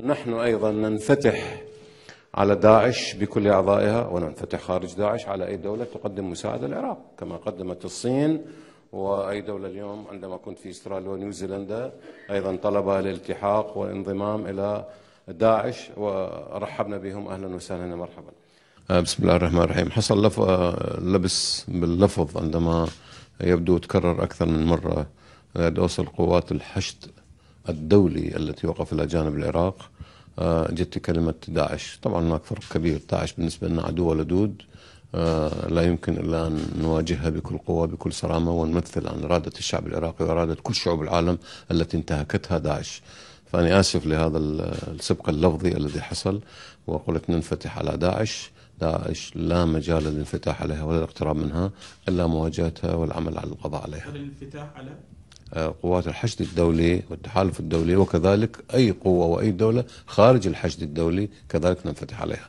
نحن أيضا ننفتح على داعش بكل أعضائها، وننفتح خارج داعش على أي دولة تقدم مساعدة للعراق، كما قدمت الصين وأي دولة اليوم. عندما كنت في استراليا ونيوزيلندا أيضا طلب الالتحاق والانضمام إلى داعش، ورحبنا بهم أهلا وسهلا مرحبا. بسم الله الرحمن الرحيم. حصل لبس باللفظ عندما يبدو تكرر أكثر من مرة أوصل قوات الحشد الدولي التي وقف إلى جانب العراق، جت كلمة داعش. طبعا هناك فرق كبير، داعش بالنسبة لنا عدو ولدود، لا يمكن إلا أن نواجهها بكل قوة بكل صرامة، ونمثل عن إرادة الشعب العراقي وإرادة كل شعوب العالم التي انتهكتها داعش. فأنا آسف لهذا السبق اللفظي الذي حصل، وقلت ننفتح على داعش. داعش لا مجال للانفتاح عليها ولا الاقتراب منها، إلا مواجهتها والعمل على القضاء عليها. الانفتاح على قوات الحشد الدولي والتحالف الدولي، وكذلك أي قوة وأي دولة خارج الحشد الدولي كذلك ننفتح عليها.